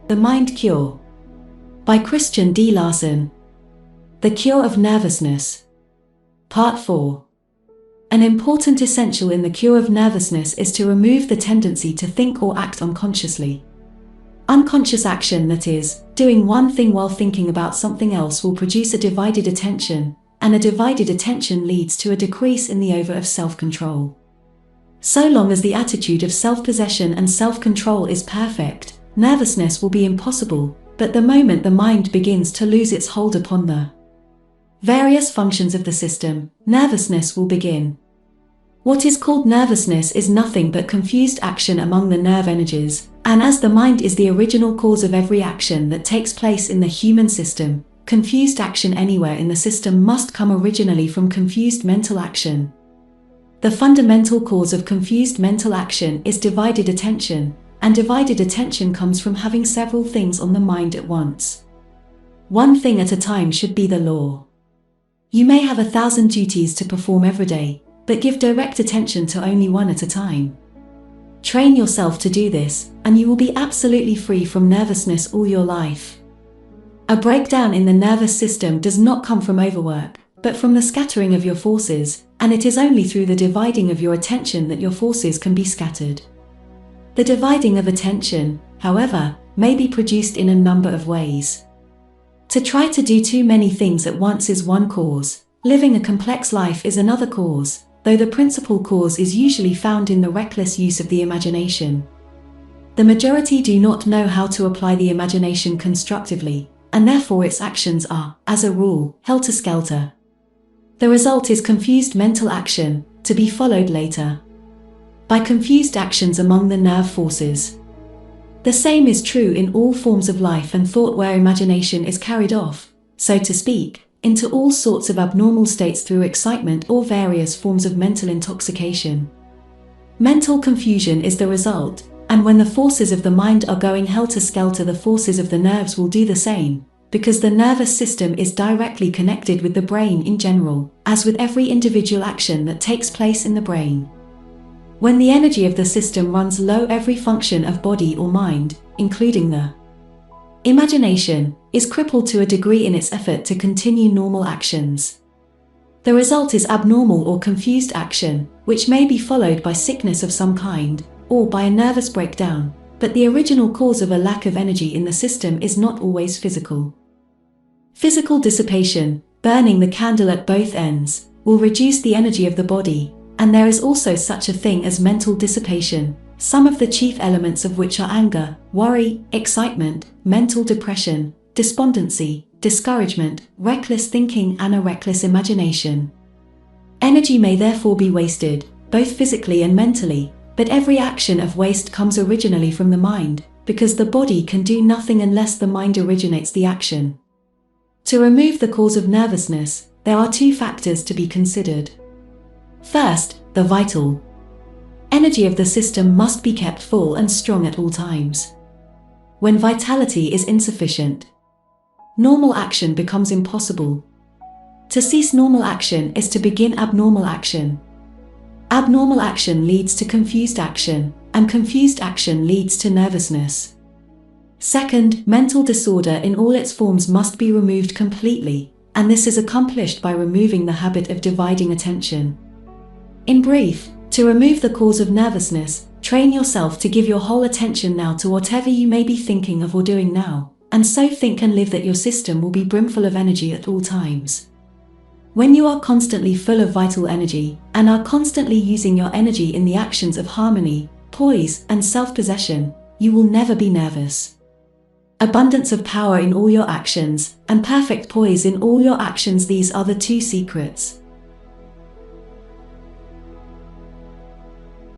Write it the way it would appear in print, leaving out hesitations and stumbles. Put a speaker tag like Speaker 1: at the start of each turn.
Speaker 1: The Mind Cure by Christian D. Larson. The Cure of Nervousness. Part 4. An important essential in the cure of nervousness is to remove the tendency to think or act unconsciously. Unconscious action, that is, doing one thing while thinking about something else, will produce a divided attention, and a divided attention leads to a decrease in the over of self-control. So long as the attitude of self-possession and self-control is perfect, nervousness will be impossible, but the moment the mind begins to lose its hold upon the various functions of the system, nervousness will begin. What is called nervousness is nothing but confused action among the nerve energies, and as the mind is the original cause of every action that takes place in the human system, confused action anywhere in the system must come originally from confused mental action. The fundamental cause of confused mental action is divided attention, and divided attention comes from having several things on the mind at once. One thing at a time should be the law. You may have 1,000 duties to perform every day, but give direct attention to only one at a time. Train yourself to do this, and you will be absolutely free from nervousness all your life. A breakdown in the nervous system does not come from overwork, but from the scattering of your forces, and it is only through the dividing of your attention that your forces can be scattered. The dividing of attention, however, may be produced in a number of ways. To try to do too many things at once is one cause. Living a complex life is another cause, though the principal cause is usually found in the reckless use of the imagination. The majority do not know how to apply the imagination constructively, and therefore its actions are, as a rule, helter-skelter. The result is confused mental action, to be followed later by confused actions among the nerve forces. The same is true in all forms of life and thought where imagination is carried off, so to speak, into all sorts of abnormal states through excitement or various forms of mental intoxication. Mental confusion is the result, and when the forces of the mind are going helter-skelter, the forces of the nerves will do the same, because the nervous system is directly connected with the brain in general, as with every individual action that takes place in the brain. When the energy of the system runs low, every function of body or mind, including the imagination, is crippled to a degree in its effort to continue normal actions. The result is abnormal or confused action, which may be followed by sickness of some kind, or by a nervous breakdown, but the original cause of a lack of energy in the system is not always physical. Physical dissipation, burning the candle at both ends, will reduce the energy of the body, and there is also such a thing as mental dissipation, some of the chief elements of which are anger, worry, excitement, mental depression, despondency, discouragement, reckless thinking, and a reckless imagination. Energy may therefore be wasted, both physically and mentally, but every action of waste comes originally from the mind, because the body can do nothing unless the mind originates the action. To remove the cause of nervousness, there are two factors to be considered. First, the vital energy of the system must be kept full and strong at all times. When vitality is insufficient, normal action becomes impossible. To cease normal action is to begin abnormal action. Abnormal action leads to confused action, and confused action leads to nervousness. Second, mental disorder in all its forms must be removed completely, and this is accomplished by removing the habit of dividing attention. In brief, to remove the cause of nervousness, train yourself to give your whole attention now to whatever you may be thinking of or doing now, and so think and live that your system will be brimful of energy at all times. When you are constantly full of vital energy, and are constantly using your energy in the actions of harmony, poise, and self-possession, you will never be nervous. Abundance of power in all your actions, and perfect poise in all your actions, these are the two secrets.